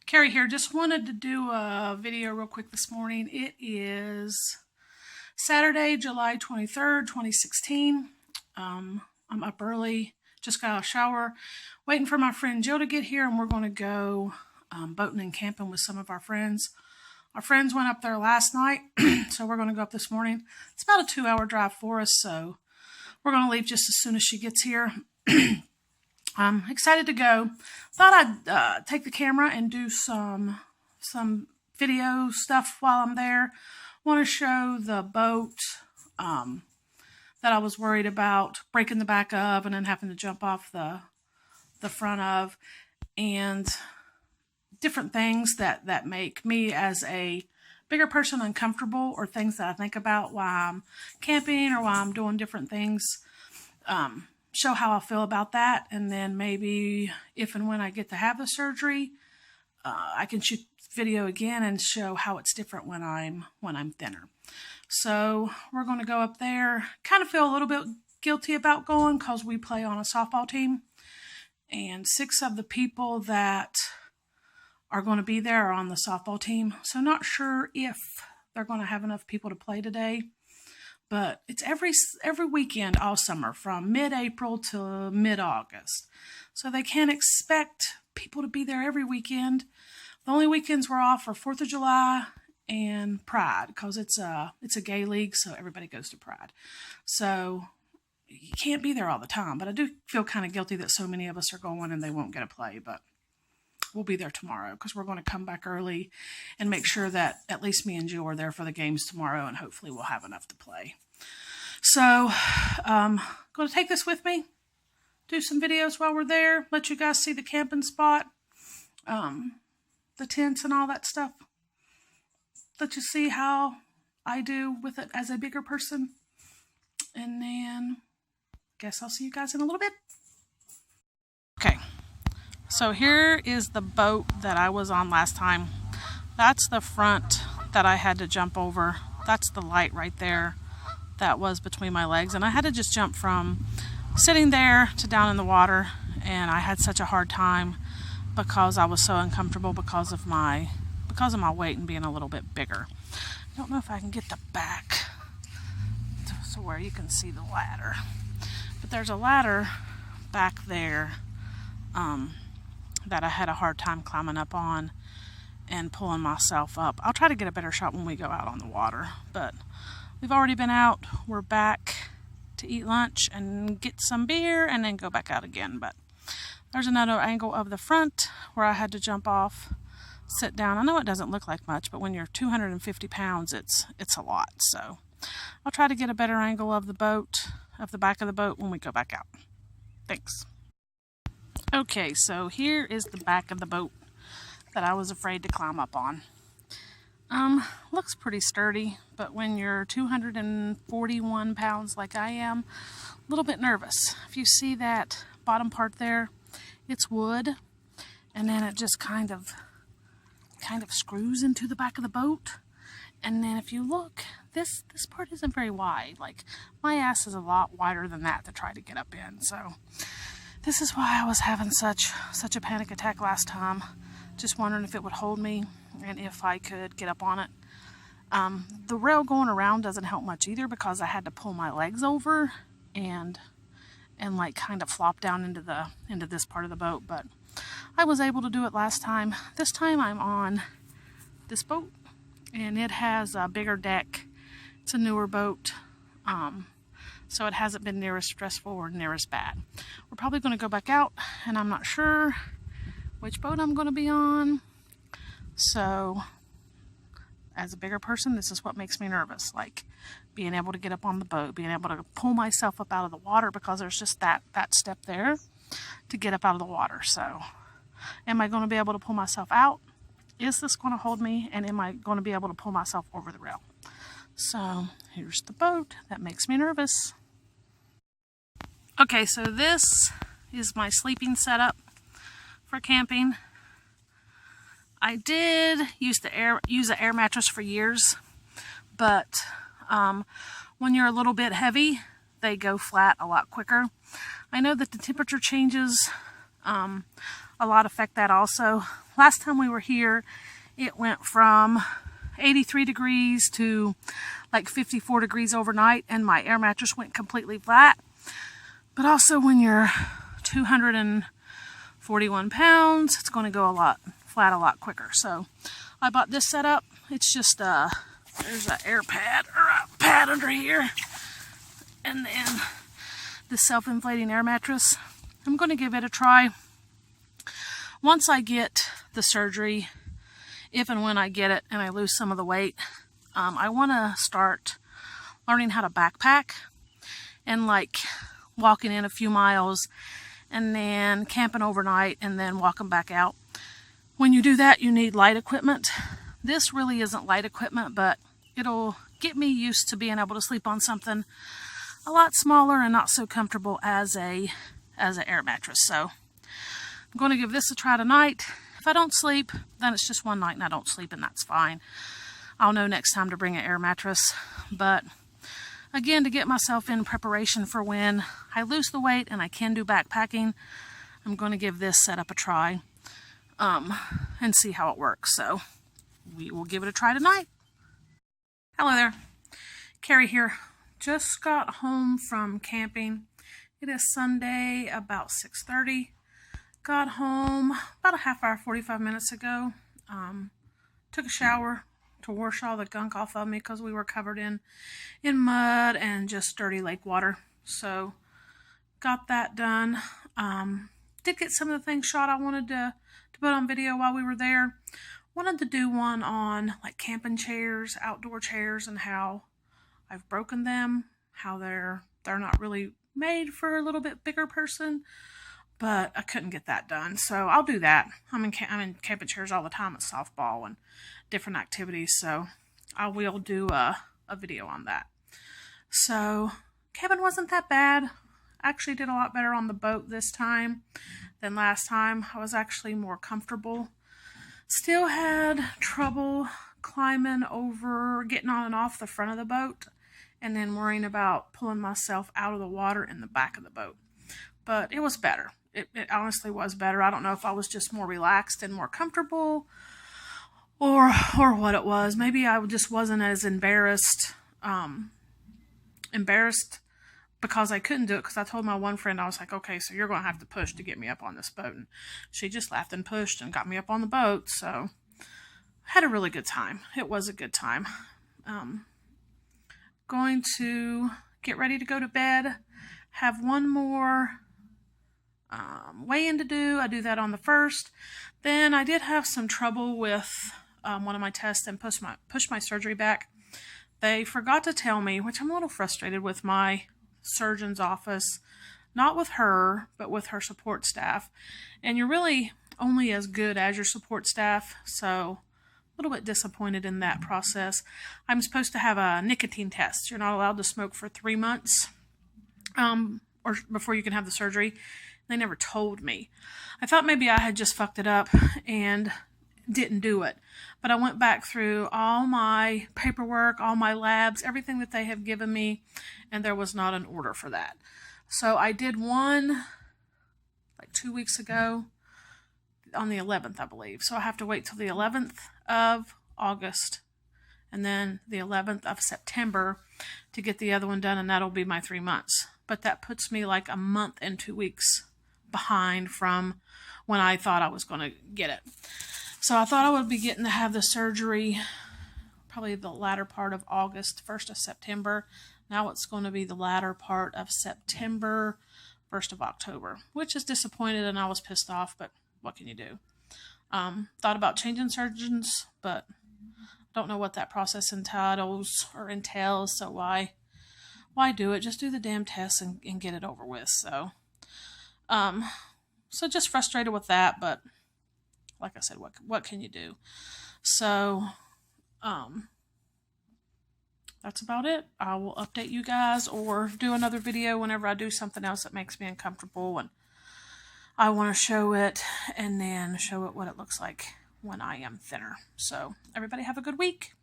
Carrie here. Just wanted to do a video real quick this morning. It is Saturday, July 23rd, 2016. I'm up early, just got out of shower, waiting for my friend Jill to get here, and we're going to go boating and camping with some of our friends. Our friends went up there last night, so we're going to go up this morning. It's about a 2-hour drive for us, so we're going to leave just as soon as she gets here. I'm excited to go. Thought I'd take the camera and do some video stuff while I'm there. Want to show the boat that I was worried about breaking the back of and then having to jump off the front of, and different things that make me as a bigger person uncomfortable, or things that I think about while I'm camping or while I'm doing different things. Show how I feel about that, and then maybe if and when I get to have the surgery, I can shoot video again and show how it's different when I'm thinner. So we're going to go up there. Kind of feel a little bit guilty about going because we play on a softball team, and 6 of the people that are going to be there are on the softball team. So not sure if they're going to have enough people to play today. But it's every weekend all summer, from mid-April to mid-August. So they can't expect people to be there every weekend. The only weekends we're off are 4th of July and Pride, because it's a gay league, so everybody goes to Pride. So you can't be there all the time. But I do feel kind of guilty that so many of us are going and they won't get to play. But we'll be there tomorrow, because we're going to come back early and make sure that at least me and Jill are there for the games tomorrow, and hopefully we'll have enough to play. So I'm going to take this with me, do some videos while we're there, let you guys see the camping spot, the tents and all that stuff. Let you see how I do with it as a bigger person. And then guess I'll see you guys in a little bit. Okay. So here is the boat that I was on last time. That's the front that I had to jump over. That's the light right there that was between my legs. And I had to just jump from sitting there to down in the water. And I had such a hard time because I was so uncomfortable because of my weight and being a little bit bigger. I don't know if I can get the back to where you can see the ladder. But there's a ladder back there that I had a hard time climbing up on and pulling myself up. I'll try to get a better shot when we go out on the water, but we've already been out. We're back to eat lunch and get some beer and then go back out again. But there's another angle of the front where I had to jump off, sit down. I know it doesn't look like much, but when you're 250 pounds, it's a lot. So I'll try to get a better angle of the boat, of the back of the boat, when we go back out. Thanks. Okay, so here is the back of the boat that I was afraid to climb up on. Looks pretty sturdy, but when you're 241 pounds like I am, a little bit nervous. If you see that bottom part there, it's wood, and then it just kind of screws into the back of the boat. And then if you look, this part isn't very wide. Like, my ass is a lot wider than that to try to get up in, so this is why I was having such a panic attack last time. Just wondering if it would hold me and if I could get up on it. The rail going around doesn't help much either, because I had to pull my legs over and like kind of flop down into this part of the boat. But I was able to do it last time. This time I'm on this boat, and it has a bigger deck. It's a newer boat. So it hasn't been near as stressful or near as bad. We're probably going to go back out, and I'm not sure which boat I'm going to be on. So as a bigger person, this is what makes me nervous. Like, being able to get up on the boat, being able to pull myself up out of the water, because there's just that step there to get up out of the water. So am I going to be able to pull myself out? Is this going to hold me? And am I going to be able to pull myself over the rail? So here's the boat. That makes me nervous. Okay, so this is my sleeping setup for camping. I did use an air mattress for years, but when you're a little bit heavy, they go flat a lot quicker. I know that the temperature changes a lot affect that also. Last time we were here, it went from 83 degrees to like 54 degrees overnight, and my air mattress went completely flat. But also when you're 241 pounds, it's going to go flat a lot quicker. So I bought this setup. It's just there's an air pad or a pad under here, and then the self-inflating air mattress. I'm going to give it a try. Once I get the surgery, if and when I get it and I lose some of the weight, I want to start learning how to backpack and like walking in a few miles and then camping overnight and then walking back out. When you do that, you need light equipment. This really isn't light equipment, but it'll get me used to being able to sleep on something a lot smaller and not so comfortable as an air mattress. So I'm going to give this a try tonight. If I don't sleep, then it's just one night and I don't sleep, and that's fine. I'll know next time to bring an air mattress. But again, to get myself in preparation for when I lose the weight and I can do backpacking, I'm going to give this setup a try and see how it works. So we will give it a try tonight. Hello there, Carrie here. Just got home from camping. It is Sunday, about 6:30. Got home about a half hour, 45 minutes ago. Took a shower to wash all the gunk off of me because we were covered in mud and just dirty lake water. So got that done. Did get some of the things shot I wanted to put on video while we were there. Wanted to do one on like camping chairs, outdoor chairs, and how I've broken them, how they're not really made for a little bit bigger person. But I couldn't get that done, so I'll do that. I'm in camping chairs all the time at softball and different activities, so I will do a video on that. So camping wasn't that bad. Actually did a lot better on the boat this time than last time. I was actually more comfortable. Still had trouble climbing over, getting on and off the front of the boat, and then worrying about pulling myself out of the water in the back of the boat. But it was better. It honestly was better. I don't know if I was just more relaxed and more comfortable or what it was. Maybe I just wasn't as embarrassed because I couldn't do it, because I told my one friend, I was like, okay, so you're going to have to push to get me up on this boat. And she just laughed and pushed and got me up on the boat. So I had a really good time. It was a good time. Going to get ready to go to bed. Have one more weigh-in to do. I do that on the 1st. Then I did have some trouble with one of my tests and pushed my surgery back. They forgot to tell me, which I'm a little frustrated with my surgeon's office, not with her, but with her support staff. And you're really only as good as your support staff, so a little bit disappointed in that process. I'm supposed to have a nicotine test. You're not allowed to smoke for 3 months or before you can have the surgery. They never told me. I thought maybe I had just fucked it up and didn't do it. But I went back through all my paperwork, all my labs, everything that they have given me, and there was not an order for that. So I did one like 2 weeks ago on the 11th, I believe. So I have to wait till the 11th of August and then the 11th of September to get the other one done, and that'll be my 3 months. But that puts me like a month and 2 weeks behind from when I thought I was going to get it. So I thought I would be getting to have the surgery probably the latter part of August, 1st of September. Now it's going to be the latter part of September, 1st of October, which is disappointed, and I was pissed off, but what can you do? Thought about changing surgeons, but don't know what that process entails, so why do it? Just do the damn test and get it over with. So just frustrated with that, but like I said, what can you do? So that's about it. I will update you guys or do another video whenever I do something else that makes me uncomfortable and I want to show it, and then show it what it looks like when I am thinner. So everybody have a good week.